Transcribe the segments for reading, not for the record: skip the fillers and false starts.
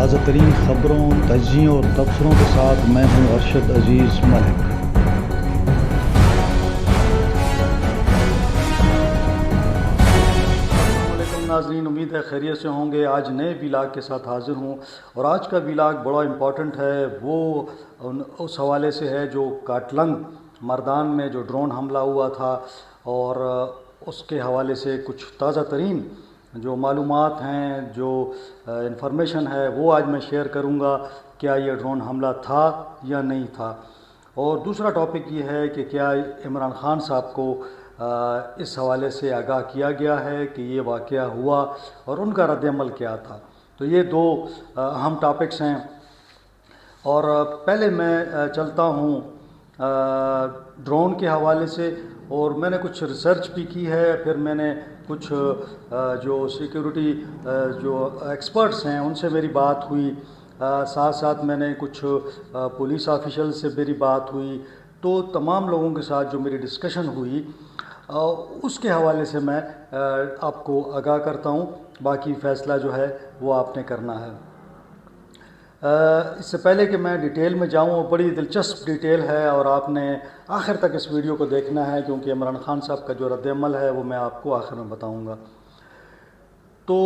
تازہ ترین خبروں، تجزیوں اور تبصروں کے ساتھ میں ہوں ارشد عزیز ملک۔ السلام علیکم ناظرین، امید ہے خیریت سے ہوں گے۔ آج نئے ویلاگ کے ساتھ حاضر ہوں اور آج کا ویلاگ بڑا امپورٹنٹ ہے۔ وہ اس حوالے سے ہے جو کاٹلنگ مردان میں جو ڈرون حملہ ہوا تھا، اور اس کے حوالے سے کچھ تازہ ترین جو معلومات ہیں، جو انفارمیشن ہے، وہ آج میں شیئر کروں گا۔ کیا یہ ڈرون حملہ تھا یا نہیں تھا؟ اور دوسرا ٹاپک یہ ہے کہ کیا عمران خان صاحب کو اس حوالے سے آگاہ کیا گیا ہے کہ یہ واقعہ ہوا اور ان کا رد عمل کیا تھا؟ تو یہ دو اہم ٹاپکس ہیں۔ اور پہلے میں چلتا ہوں ڈرون کے حوالے سے، اور میں نے کچھ ریسرچ بھی کی ہے، پھر میں نے کچھ جو سیکیورٹی جو ایکسپرٹس ہیں ان سے میری بات ہوئی، ساتھ ساتھ میں نے کچھ پولیس آفیشل سے میری بات ہوئی۔ تو تمام لوگوں کے ساتھ جو میری ڈسکشن ہوئی اس کے حوالے سے میں آپ کو آگاہ کرتا ہوں، باقی فیصلہ جو ہے وہ آپ نے کرنا ہے۔ اس سے پہلے کہ میں ڈیٹیل میں جاؤں، وہ بڑی دلچسپ ڈیٹیل ہے اور آپ نے آخر تک اس ویڈیو کو دیکھنا ہے، کیونکہ عمران خان صاحب کا جو رد عمل ہے وہ میں آپ کو آخر میں بتاؤں گا۔ تو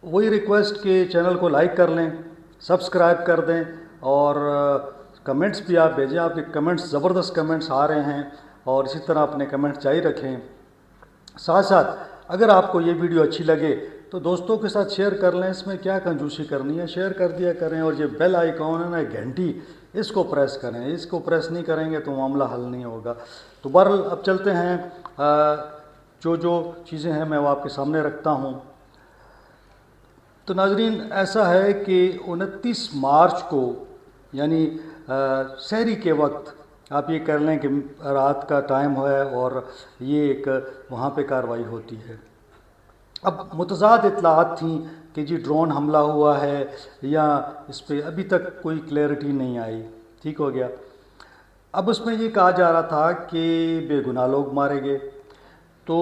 وہی ریکویسٹ کہ چینل کو لائک کر لیں، سبسکرائب کر دیں، اور کمنٹس بھی آپ بھیجیں۔ آپ کے کمنٹس زبردست کمنٹس آ رہے ہیں، اور اسی طرح اپنے کمنٹس جاری رکھیں۔ ساتھ ساتھ اگر آپ کو یہ ویڈیو اچھی لگے تو دوستوں کے ساتھ شیئر کر لیں، اس میں کیا کنجوسی کرنی ہے، شیئر کر دیا کریں۔ اور یہ بیل آئیکن ہے نا، گھنٹی، اس کو پریس کریں، اس کو پریس نہیں کریں گے تو معاملہ حل نہیں ہوگا۔ تو بہرحال اب چلتے ہیں، جو چیزیں ہیں میں وہ آپ کے سامنے رکھتا ہوں۔ تو ناظرین، ایسا ہے کہ 29 مارچ کو، یعنی سحری کے وقت، آپ یہ کر لیں کہ رات کا ٹائم ہے اور یہ ایک وہاں پہ کارروائی ہوتی ہے۔ اب متضاد اطلاعات تھیں کہ جی ڈرون حملہ ہوا ہے، یا اس پہ ابھی تک کوئی کلیئرٹی نہیں آئی۔ ٹھیک ہو گیا۔ اب اس میں یہ کہا جا رہا تھا کہ بے گناہ لوگ مارے گئے، تو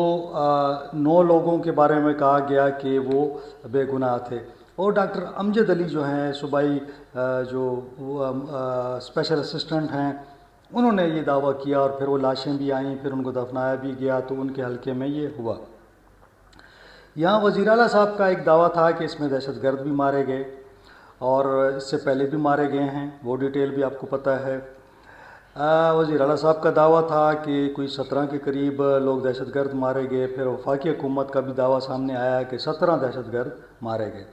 9 لوگوں کے بارے میں کہا گیا کہ وہ بے گناہ تھے، اور ڈاکٹر امجد علی جو ہیں صوبائی جو اسپیشل اسسٹنٹ ہیں، انہوں نے یہ دعویٰ کیا، اور پھر وہ لاشیں بھی آئیں، پھر ان کو دفنایا بھی گیا، تو ان کے حلقے میں یہ ہوا۔ یہاں وزیر اعلیٰ صاحب کا ایک دعویٰ تھا کہ اس میں دہشت گرد بھی مارے گئے، اور اس سے پہلے بھی مارے گئے ہیں، وہ ڈیٹیل بھی آپ کو پتہ ہے۔ وزیر اعلیٰ صاحب کا دعویٰ تھا کہ کوئی 17 کے قریب لوگ دہشت گرد مارے گئے، پھر وفاقی حکومت کا بھی دعویٰ سامنے آیا کہ 17 دہشت گرد مارے گئے۔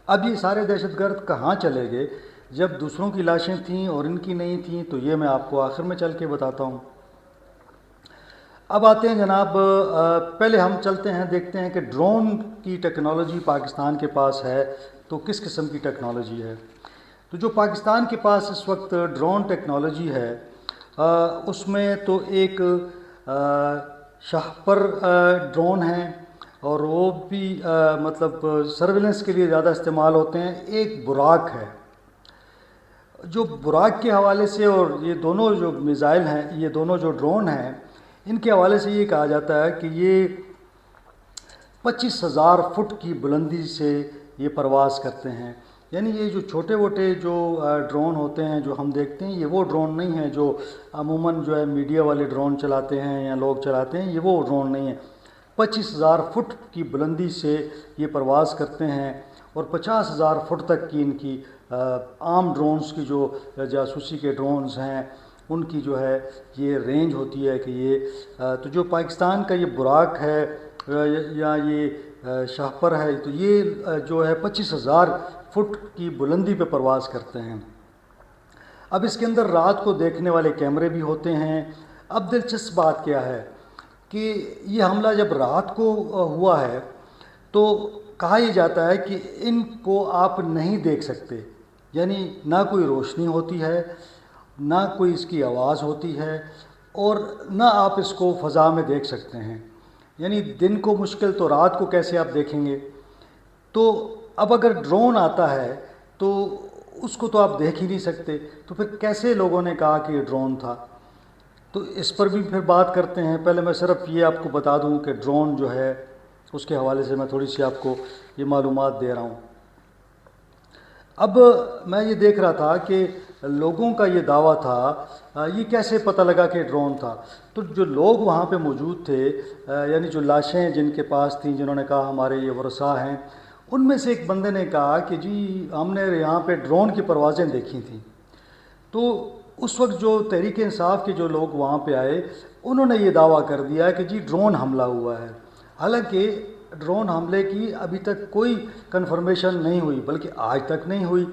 اب یہ سارے دہشت گرد کہاں چلے گئے جب دوسروں کی لاشیں تھیں اور ان کی نہیں تھیں؟ تو یہ میں آپ کو آخر میں چل کے بتاتا ہوں۔ اب آتے ہیں جناب، پہلے ہم چلتے ہیں، دیکھتے ہیں کہ ڈرون کی ٹیکنالوجی پاکستان کے پاس ہے تو کس قسم کی ٹیکنالوجی ہے۔ تو جو پاکستان کے پاس اس وقت ڈرون ٹیکنالوجی ہے، اس میں تو ایک شاہپر ڈرون ہیں، اور وہ بھی مطلب سرویلنس کے لیے زیادہ استعمال ہوتے ہیں۔ ایک براق ہے، جو براق کے حوالے سے، اور یہ دونوں جو میزائل ہیں، یہ دونوں جو ڈرون ہیں، ان کے حوالے سے یہ کہا جاتا ہے کہ یہ 25,000 فٹ کی بلندی سے یہ پرواز کرتے ہیں۔ یعنی یہ جو چھوٹے موٹے جو ڈرون ہوتے ہیں جو ہم دیکھتے ہیں، یہ وہ ڈرون نہیں ہیں جو عموماً جو ہے میڈیا والے ڈرون چلاتے ہیں یا لوگ چلاتے ہیں، یہ وہ ڈرون نہیں ہیں۔ 25,000 فٹ کی بلندی سے یہ پرواز کرتے ہیں، اور 50,000 فٹ تک کی ان کی عام ڈرونز کی جو جاسوسی کے ڈرونز ہیں ان کی جو ہے یہ رینج ہوتی ہے کہ یہ تو جو پاکستان کا یہ براق ہے یا یہ شاہپر ہے، تو یہ جو ہے 25,000 فٹ کی بلندی پہ پرواز کرتے ہیں۔ اب اس کے اندر رات کو دیکھنے والے کیمرے بھی ہوتے ہیں۔ اب دلچسپ بات کیا ہے کہ یہ حملہ جب رات کو ہوا ہے تو کہا یہ جاتا ہے کہ ان کو آپ نہیں دیکھ سکتے، یعنی نہ کوئی روشنی ہوتی ہے، نہ کوئی اس کی آواز ہوتی ہے، اور نہ آپ اس کو فضا میں دیکھ سکتے ہیں۔ یعنی دن کو مشکل تو رات کو کیسے آپ دیکھیں گے؟ تو اب اگر ڈرون آتا ہے تو اس کو تو آپ دیکھ ہی نہیں سکتے، تو پھر کیسے لوگوں نے کہا کہ یہ ڈرون تھا؟ تو اس پر بھی پھر بات کرتے ہیں۔ پہلے میں صرف یہ آپ کو بتا دوں کہ ڈرون جو ہے اس کے حوالے سے میں تھوڑی سی آپ کو یہ معلومات دے رہا ہوں۔ اب میں یہ دیکھ رہا تھا کہ لوگوں کا یہ دعویٰ تھا، یہ کیسے پتہ لگا کہ ڈرون تھا؟ تو جو لوگ وہاں پہ موجود تھے، یعنی جو لاشیں جن کے پاس تھیں، جنہوں نے کہا ہمارے یہ ورثاء ہیں، ان میں سے ایک بندے نے کہا کہ جی ہم نے یہاں پہ ڈرون کی پروازیں دیکھی تھیں۔ تو اس وقت جو تحریک انصاف کے جو لوگ وہاں پہ آئے، انہوں نے یہ دعویٰ کر دیا کہ جی ڈرون حملہ ہوا ہے، حالانکہ ڈرون حملے کی ابھی تک کوئی کنفرمیشن نہیں ہوئی، بلکہ آج تک نہیں ہوئی۔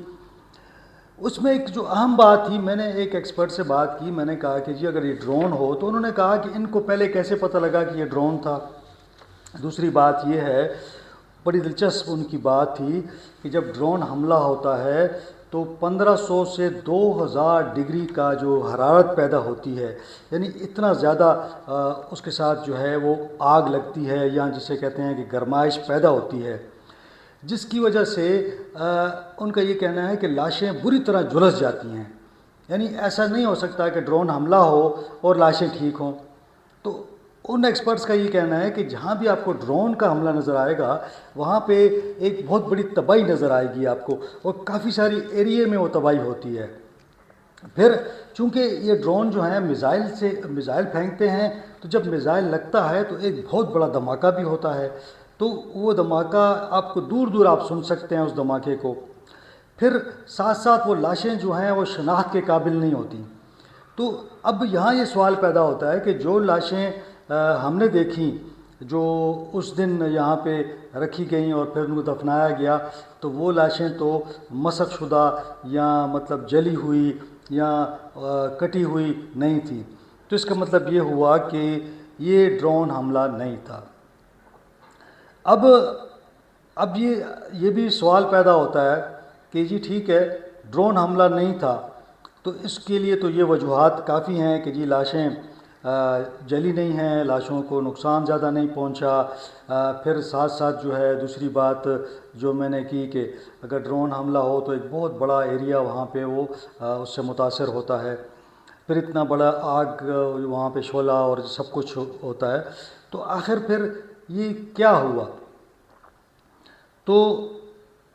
اس میں ایک جو اہم بات تھی، میں نے ایک ایکسپرٹ سے بات کی، میں نے کہا کہ جی اگر یہ ڈرون ہو تو انہوں نے کہا کہ ان کو پہلے کیسے پتہ لگا کہ یہ ڈرون تھا۔ دوسری بات یہ ہے، بڑی دلچسپ ان کی بات تھی کہ جب ڈرون حملہ ہوتا ہے تو 1500 سے 2000 ڈگری کا جو حرارت پیدا ہوتی ہے، یعنی اتنا زیادہ اس کے ساتھ جو ہے وہ آگ لگتی ہے، یا جسے کہتے ہیں کہ گرمائش پیدا ہوتی ہے، جس کی وجہ سے ان کا یہ کہنا ہے کہ لاشیں بری طرح جھلس جاتی ہیں۔ یعنی ایسا نہیں ہو سکتا کہ ڈرون حملہ ہو اور لاشیں ٹھیک ہوں۔ تو ان ایکسپرٹس کا یہ کہنا ہے کہ جہاں بھی آپ کو ڈرون کا حملہ نظر آئے گا، وہاں پہ ایک بہت بڑی تباہی نظر آئے گی آپ کو، اور کافی ساری ایریے میں وہ تباہی ہوتی ہے۔ پھر چونکہ یہ ڈرون جو ہیں میزائل پھینکتے ہیں، تو جب میزائل لگتا ہے تو ایک بہت بڑا دھماکہ بھی ہوتا ہے، تو وہ دھماکہ آپ کو دور دور آپ سن سکتے ہیں اس دھماکے کو۔ پھر ساتھ ساتھ وہ لاشیں جو ہیں وہ شناخت کے قابل نہیں ہوتی۔ تو اب یہاں یہ سوال پیدا ہوتا ہے کہ جو لاشیں ہم نے دیکھیں، جو اس دن یہاں پہ رکھی گئیں اور پھر ان کو دفنایا گیا، تو وہ لاشیں تو مسخ شدہ یا مطلب جلی ہوئی یا کٹی ہوئی نہیں تھی۔ تو اس کا مطلب یہ ہوا کہ یہ ڈرون حملہ نہیں تھا۔ اب یہ بھی سوال پیدا ہوتا ہے کہ جی ٹھیک ہے، ڈرون حملہ نہیں تھا، تو اس کے لیے تو یہ وجوہات کافی ہیں کہ جی لاشیں جلی نہیں ہیں، لاشوں کو نقصان زیادہ نہیں پہنچا۔ پھر ساتھ ساتھ جو ہے دوسری بات جو میں نے کی کہ اگر ڈرون حملہ ہو تو ایک بہت بڑا ایریا وہاں پہ وہ اس سے متاثر ہوتا ہے، پھر اتنا بڑا آگ وہاں پہ شعلہ اور سب کچھ ہوتا ہے۔ تو آخر پھر یہ کیا ہوا؟ تو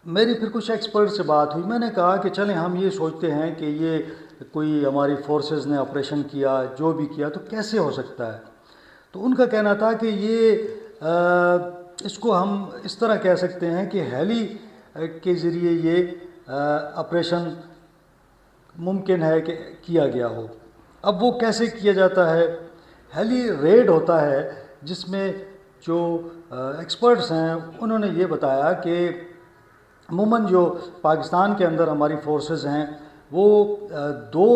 میری پھر کچھ ایکسپرٹ سے بات ہوئی، میں نے کہا کہ چلیں ہم یہ سوچتے ہیں کہ یہ کوئی ہماری فورسز نے آپریشن کیا، جو بھی کیا، تو کیسے ہو سکتا ہے؟ تو ان کا کہنا تھا کہ یہ اس کو ہم اس طرح کہہ سکتے ہیں کہ ہیلی کے ذریعے یہ آپریشن ممکن ہے کہ کیا گیا ہو۔ اب وہ کیسے کیا جاتا ہے؟ ہیلی ریڈ ہوتا ہے، جس میں جو ایکسپرٹس ہیں انہوں نے یہ بتایا کہ عموماً جو پاکستان کے اندر ہماری فورسز ہیں وہ 2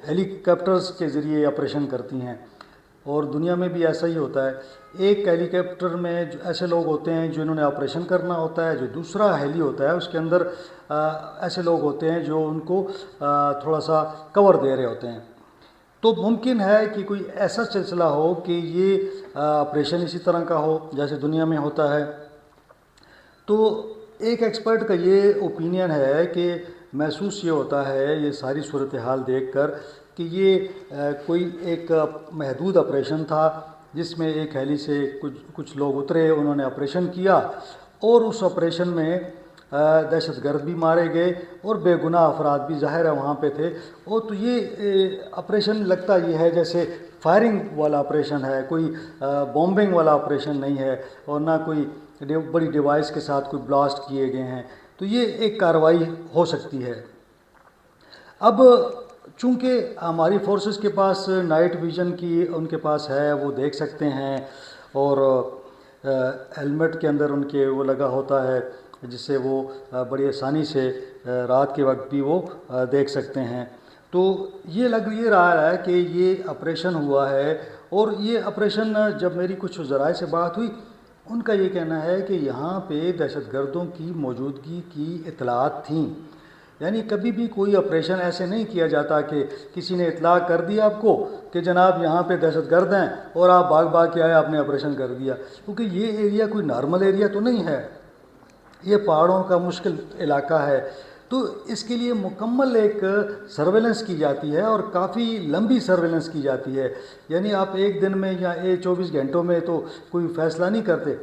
ہیلی کاپٹرز کے ذریعے آپریشن کرتی ہیں، اور دنیا میں بھی ایسا ہی ہوتا ہے۔ ایک ہیلی کاپٹر میں ایسے لوگ ہوتے ہیں جنہوں نے آپریشن کرنا ہوتا ہے، جو دوسرا ہیلی ہوتا ہے اس کے اندر ایسے لوگ ہوتے ہیں جو ان کو تھوڑا سا کور دے رہے ہوتے ہیں۔ تو ممکن ہے کہ کوئی ایسا سلسلہ ہو کہ یہ آپریشن اسی طرح کا ہو جیسے دنیا میں ہوتا ہے۔ تو ایک ایکسپرٹ کا یہ اوپینین ہے کہ محسوس یہ ہوتا ہے یہ ساری صورتحال دیکھ کر کہ یہ کوئی ایک محدود آپریشن تھا، جس میں ایک ہیلی سے کچھ لوگ اترے، انہوں نے آپریشن کیا، اور اس آپریشن میں دہشت گرد بھی مارے گئے اور بے گناہ افراد بھی ظاہر ہے وہاں پہ تھے۔ اور تو یہ آپریشن لگتا یہ ہے جیسے فائرنگ والا آپریشن ہے، کوئی بومبنگ والا آپریشن نہیں ہے، اور نہ کوئی بڑی ڈیوائس کے ساتھ کوئی بلاسٹ کیے گئے ہیں۔ تو یہ ایک کارروائی ہو سکتی ہے۔ اب چونکہ ہماری فورسز کے پاس نائٹ ویژن کی ان کے پاس ہے، وہ دیکھ سکتے ہیں، اور ہیلمٹ کے اندر ان کے وہ لگا ہوتا ہے جس سے وہ بڑی آسانی سے رات کے وقت بھی وہ دیکھ سکتے ہیں۔ تو یہ لگ یہ رہا ہے کہ یہ آپریشن ہوا ہے، اور یہ آپریشن جب میری کچھ ذرائع سے بات ہوئی، ان کا یہ کہنا ہے کہ یہاں پہ دہشت گردوں کی موجودگی کی اطلاعات تھیں۔ یعنی کبھی بھی کوئی آپریشن ایسے نہیں کیا جاتا کہ کسی نے اطلاع کر دی آپ کو کہ جناب یہاں پہ دہشت گرد ہیں، اور آپ بھاگ کے آئے، آپ نے آپریشن کر دیا، کیونکہ یہ ایریا کوئی نارمل ایریا تو نہیں ہے، یہ پہاڑوں کا مشکل علاقہ ہے۔ تو اس کے لیے مکمل ایک سرویلنس کی جاتی ہے، اور کافی لمبی سرویلنس کی جاتی ہے۔ یعنی آپ ایک دن میں یا 24 گھنٹوں میں تو کوئی فیصلہ نہیں کرتے،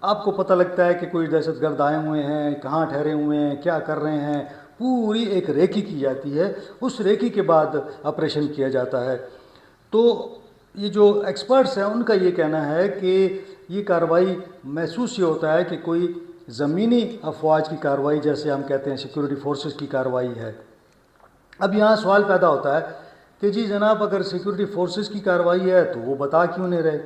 آپ کو پتہ لگتا ہے کہ کوئی دہشت گرد آئے ہوئے ہیں، کہاں ٹھہرے ہوئے ہیں، کیا کر رہے ہیں، پوری ایک ریکی کی جاتی ہے، اس ریکی کے بعد آپریشن کیا جاتا ہے۔ تو یہ جو ایکسپرٹس ہیں ان کا یہ کہنا ہے کہ یہ کارروائی محسوس یہ ہوتا ہے کہ کوئی زمینی افواج کی کارروائی، جیسے ہم کہتے ہیں سیکورٹی فورسز کی کارروائی ہے۔ اب یہاں سوال پیدا ہوتا ہے کہ جی جناب، اگر سیکورٹی فورسز کی کارروائی ہے تو وہ بتا کیوں نہیں رہے؟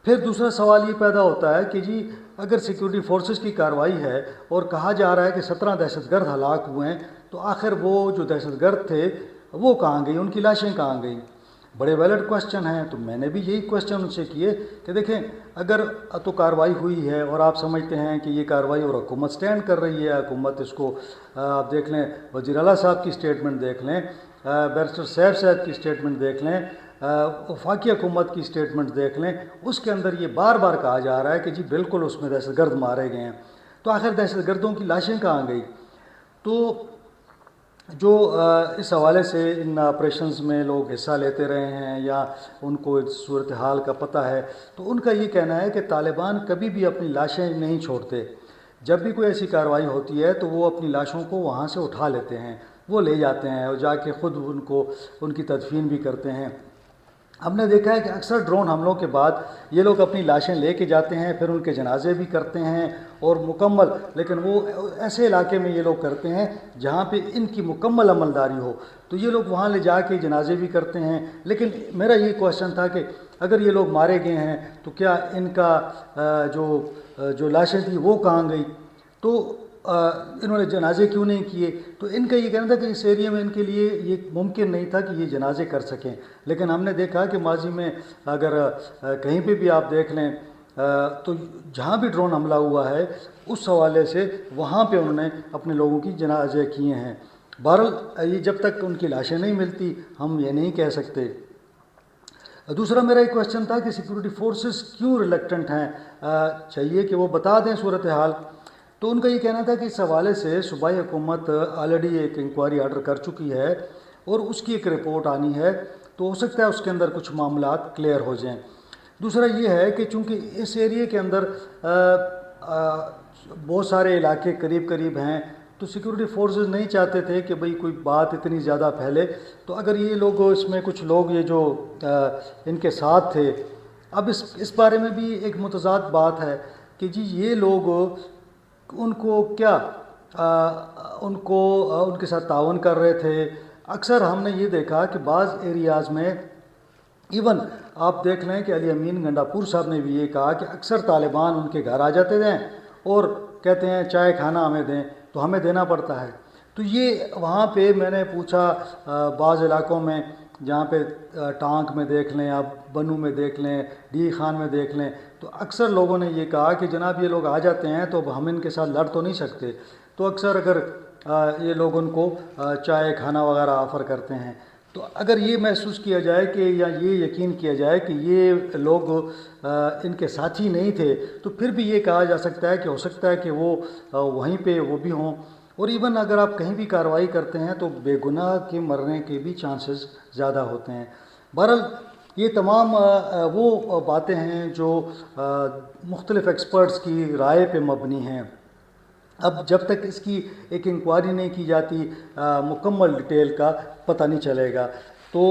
پھر دوسرا سوال یہ پیدا ہوتا ہے کہ جی اگر سیکورٹی فورسز کی کارروائی ہے اور کہا جا رہا ہے کہ 17 دہشت گرد ہلاک ہوئے ہیں، تو آخر وہ جو دہشت گرد تھے وہ کہاں گئی، ان کی لاشیں کہاں گئیں؟ بڑے ویلڈ کوشچن ہیں۔ تو میں نے بھی یہی کوشچن ان سے کیے کہ دیکھیں، اگر تو کارروائی ہوئی ہے اور آپ سمجھتے ہیں کہ یہ کارروائی اور حکومت سٹینڈ کر رہی ہے، حکومت اس کو آپ دیکھ لیں، وزیر اعلیٰ صاحب کی سٹیٹمنٹ دیکھ لیں، بیرسٹر سیف صاحب کی سٹیٹمنٹ دیکھ لیں، وفاقی حکومت کی سٹیٹمنٹ دیکھ لیں، اس کے اندر یہ بار بار کہا جا رہا ہے کہ جی بالکل اس میں دہشت گرد مارے گئے ہیں۔ تو آخر دہشت گردوں کی لاشیں کہاں گئی؟ تو جو اس حوالے سے ان آپریشنز میں لوگ حصہ لیتے رہے ہیں یا ان کو صورتحال کا پتہ ہے، تو ان کا یہ کہنا ہے کہ طالبان کبھی بھی اپنی لاشیں نہیں چھوڑتے۔ جب بھی کوئی ایسی کارروائی ہوتی ہے تو وہ اپنی لاشوں کو وہاں سے اٹھا لیتے ہیں، وہ لے جاتے ہیں اور جا کے خود ان کی تدفین بھی کرتے ہیں۔ ہم نے دیکھا ہے کہ اکثر ڈرون حملوں کے بعد یہ لوگ اپنی لاشیں لے کے جاتے ہیں، پھر ان کے جنازے بھی کرتے ہیں اور مکمل، لیکن وہ ایسے علاقے میں یہ لوگ کرتے ہیں جہاں پہ ان کی مکمل عملداری ہو، تو یہ لوگ وہاں لے جا کے جنازے بھی کرتے ہیں۔ لیکن میرا یہ کوشچن تھا کہ اگر یہ لوگ مارے گئے ہیں تو کیا ان کا جو لاشیں تھیں وہ کہاں گئی؟ تو انہوں نے جنازے کیوں نہیں کیے؟ تو ان کا یہ کہنا تھا کہ اس ایریے میں ان کے لیے یہ ممکن نہیں تھا کہ یہ جنازے کر سکیں۔ لیکن ہم نے دیکھا کہ ماضی میں اگر کہیں پہ بھی آپ دیکھ لیں تو جہاں بھی ڈرون حملہ ہوا ہے اس حوالے سے وہاں پہ انہوں نے اپنے لوگوں کی جنازے کیے ہیں۔ بہرحال یہ جب تک ان کی لاشیں نہیں ملتی ہم یہ نہیں کہہ سکتے۔ دوسرا میرا ایک کوشچن تھا کہ سیکورٹی فورسز کیوں ریلیکٹنٹ ہیں، چاہیے کہ وہ بتا دیں صورتحال۔ تو ان کا یہ کہنا تھا کہ اس حوالے سے صوبائی حکومت آلریڈی ایک انکوائری آرڈر کر چکی ہے اور اس کی ایک رپورٹ آنی ہے، تو ہو سکتا ہے اس کے اندر کچھ معاملات کلیئر ہو جائیں۔ دوسرا یہ ہے کہ چونکہ اس ایریے کے اندر بہت سارے علاقے قریب قریب ہیں، تو سیکورٹی فورسز نہیں چاہتے تھے کہ بھئی کوئی بات اتنی زیادہ پھیلے۔ تو اگر یہ لوگ اس میں کچھ لوگ یہ جو ان کے ساتھ تھے، اب اس بارے میں بھی ایک متضاد بات ہے کہ جی یہ لوگ ان کے ساتھ تعاون کر رہے تھے۔ اکثر ہم نے یہ دیکھا کہ بعض ایریاز میں ایون آپ دیکھ لیں کہ علی امین گنڈاپور صاحب نے بھی یہ کہا کہ اکثر طالبان ان کے گھر آ جاتے ہیں اور کہتے ہیں چائے کھانا ہمیں دیں، تو ہمیں دینا پڑتا ہے۔ تو یہ وہاں پہ میں نے پوچھا بعض علاقوں میں جہاں پہ ٹانک میں دیکھ لیں، آپ بنو میں دیکھ لیں، ڈی خان میں دیکھ لیں، تو اکثر لوگوں نے یہ کہا کہ جناب یہ لوگ آ جاتے ہیں تو ہم ان کے ساتھ لڑ تو نہیں سکتے، تو اکثر اگر یہ لوگ ان کو چائے کھانا وغیرہ آفر کرتے ہیں۔ تو اگر یہ محسوس کیا جائے کہ یا یہ یقین کیا جائے کہ یہ لوگ ان کے ساتھی نہیں تھے، تو پھر بھی یہ کہا جا سکتا ہے کہ ہو سکتا ہے کہ وہ وہیں پہ وہ بھی ہوں۔ اور ایون اگر آپ کہیں بھی کارروائی کرتے ہیں تو بے گناہ کے مرنے کے بھی چانسز زیادہ ہوتے ہیں۔ بہرحال یہ تمام وہ باتیں ہیں جو مختلف ایکسپرٹس کی رائے پہ مبنی ہیں۔ اب جب تک اس کی ایک انکوائری نہیں کی جاتی مکمل ڈیٹیل کا پتہ نہیں چلے گا۔ تو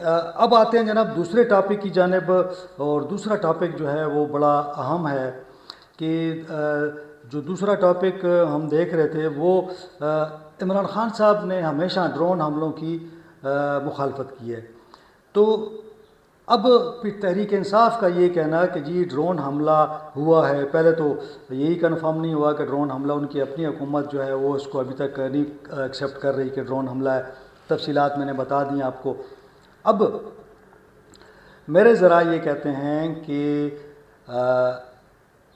اب آتے ہیں جناب دوسرے ٹاپک کی جانب، اور دوسرا ٹاپک جو ہے وہ بڑا اہم ہے کہ جو دوسرا ٹاپک ہم دیکھ رہے تھے وہ عمران خان صاحب نے ہمیشہ ڈرون حملوں کی مخالفت کی ہے۔ تو اب تحریک انصاف کا یہ کہنا کہ جی ڈرون حملہ ہوا ہے، پہلے تو یہی کنفرم نہیں ہوا کہ ڈرون حملہ، ان کی اپنی حکومت جو ہے وہ اس کو ابھی تک نہیں ایکسیپٹ کر رہی کہ ڈرون حملہ ہے، تفصیلات میں نے بتا دیں آپ کو۔ اب میرے ذرائع یہ کہتے ہیں کہ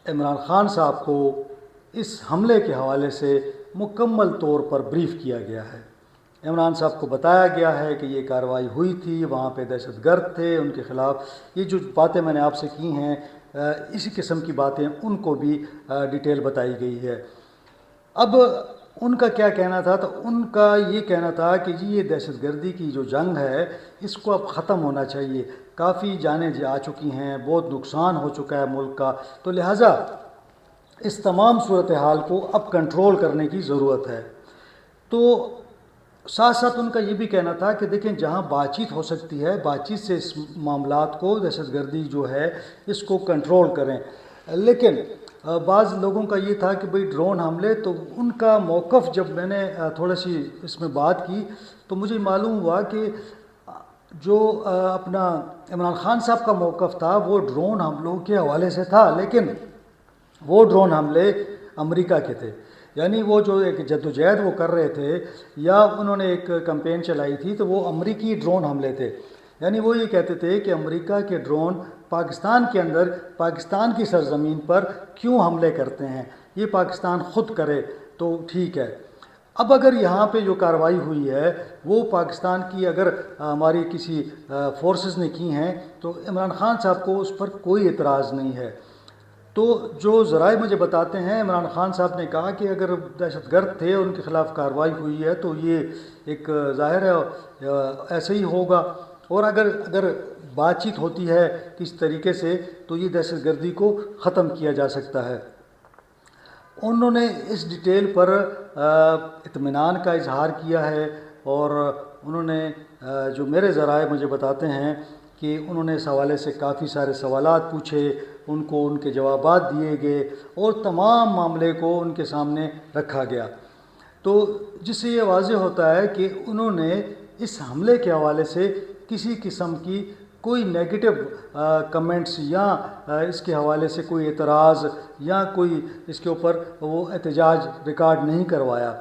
عمران خان صاحب کو اس حملے کے حوالے سے مکمل طور پر بریف کیا گیا ہے۔ عمران صاحب کو بتایا گیا ہے کہ یہ کارروائی ہوئی تھی، وہاں پہ دہشت گرد تھے، ان کے خلاف یہ جو باتیں میں نے آپ سے کی ہیں اسی قسم کی باتیں ان کو بھی ڈیٹیل بتائی گئی ہے۔ اب ان کا کیا کہنا تھا؟ تو ان کا یہ کہنا تھا کہ جی یہ دہشت گردی کی جو جنگ ہے اس کو اب ختم ہونا چاہیے، کافی جانیں جا چکی ہیں، بہت نقصان ہو چکا ہے ملک کا، تو لہٰذا اس تمام صورتحال کو اب کنٹرول کرنے کی ضرورت ہے۔ تو ساتھ ساتھ ان کا یہ بھی کہنا تھا کہ دیکھیں جہاں بات چیت ہو سکتی ہے، بات چیت سے اس معاملات کو، دہشت گردی جو ہے اس کو کنٹرول کریں، لیکن بعض لوگوں کا یہ تھا کہ بھئی ڈرون حملے، تو ان کا موقف جب میں نے تھوڑا سی اس میں بات کی تو مجھے معلوم ہوا کہ جو اپنا عمران خان صاحب کا موقف تھا وہ ڈرون حملوں کے حوالے سے تھا، لیکن وہ ڈرون حملے امریکہ کے تھے، یعنی وہ جو ایک جدوجہد وہ کر رہے تھے یا انہوں نے ایک کمپین چلائی تھی تو وہ امریکی ڈرون حملے تھے، یعنی وہ یہ کہتے تھے کہ امریکہ کے ڈرون پاکستان کے اندر، پاکستان کی سرزمین پر کیوں حملے کرتے ہیں، یہ پاکستان خود کرے تو ٹھیک ہے۔ اب اگر یہاں پہ جو کارروائی ہوئی ہے وہ پاکستان کی اگر ہماری کسی فورسز نے کی ہیں تو عمران خان صاحب کو اس پر کوئی اعتراض نہیں ہے۔ تو جو ذرائع مجھے بتاتے ہیں، عمران خان صاحب نے کہا کہ اگر دہشت گرد تھے ان کے خلاف کارروائی ہوئی ہے تو یہ ایک ظاہر ہے ایسے ہی ہوگا، اور اگر بات چیت ہوتی ہے کس طریقے سے تو یہ دہشت گردی کو ختم کیا جا سکتا ہے۔ انہوں نے اس ڈیٹیل پر اطمینان کا اظہار کیا ہے، اور انہوں نے جو میرے ذرائع مجھے بتاتے ہیں کہ انہوں نے اس حوالے سے کافی سارے سوالات پوچھے، ان کو ان کے جوابات دیے گئے اور تمام معاملے کو ان کے سامنے رکھا گیا، تو جس سے یہ واضح ہوتا ہے کہ انہوں نے اس حملے کے حوالے سے کسی قسم کی کوئی نیگیٹو کمنٹس یا اس کے حوالے سے کوئی اعتراض یا کوئی اس کے اوپر وہ احتجاج ریکارڈ نہیں کروایا۔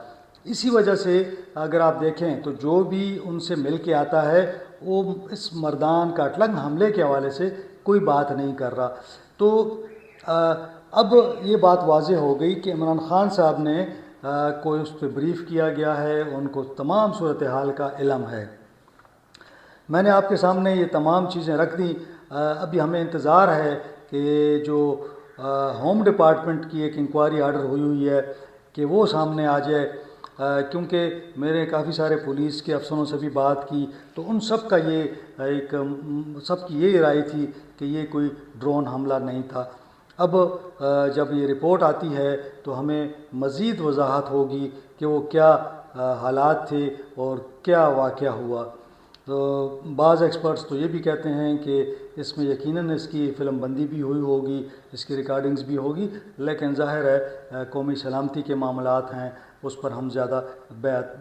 اسی وجہ سے اگر آپ دیکھیں تو جو بھی ان سے مل کے آتا ہے وہ اس مردان کاٹلنگ حملے کے حوالے سے کوئی بات نہیں کر رہا۔ تو اب یہ بات واضح ہو گئی کہ عمران خان صاحب نے کو اس پہ بریف کیا گیا ہے، ان کو تمام صورتحال کا علم ہے۔ میں نے آپ کے سامنے یہ تمام چیزیں رکھ دیں۔ ابھی ہمیں انتظار ہے کہ جو ہوم ڈپارٹمنٹ کی ایک انکوائری آرڈر ہوئی ہے کہ وہ سامنے آ جائے، کیونکہ میرے کافی سارے پولیس کے افسروں سے بھی بات کی تو ان سب کا سب کی یہی رائے تھی کہ یہ کوئی ڈرون حملہ نہیں تھا۔ اب جب یہ رپورٹ آتی ہے تو ہمیں مزید وضاحت ہوگی کہ وہ کیا حالات تھے اور کیا واقعہ ہوا۔ تو بعض ایکسپرٹس تو یہ بھی کہتے ہیں کہ اس میں یقیناً اس کی فلم بندی بھی ہوئی ہوگی، اس کی ریکارڈنگز بھی ہوگی، لیکن ظاہر ہے قومی سلامتی کے معاملات ہیں، اس پر ہم زیادہ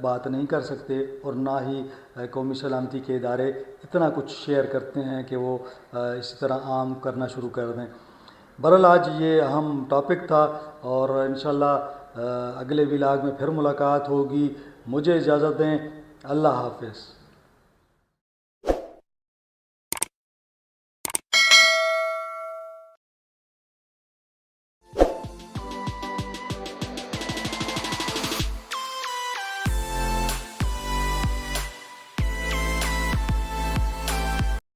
بات نہیں کر سکتے، اور نہ ہی قومی سلامتی کے ادارے اتنا کچھ شیئر کرتے ہیں کہ وہ اسی طرح عام کرنا شروع کر دیں۔ بہرحال آج یہ اہم ٹاپک تھا، اور انشاءاللہ اگلے ولاگ میں پھر ملاقات ہوگی۔ مجھے اجازت دیں، اللہ حافظ۔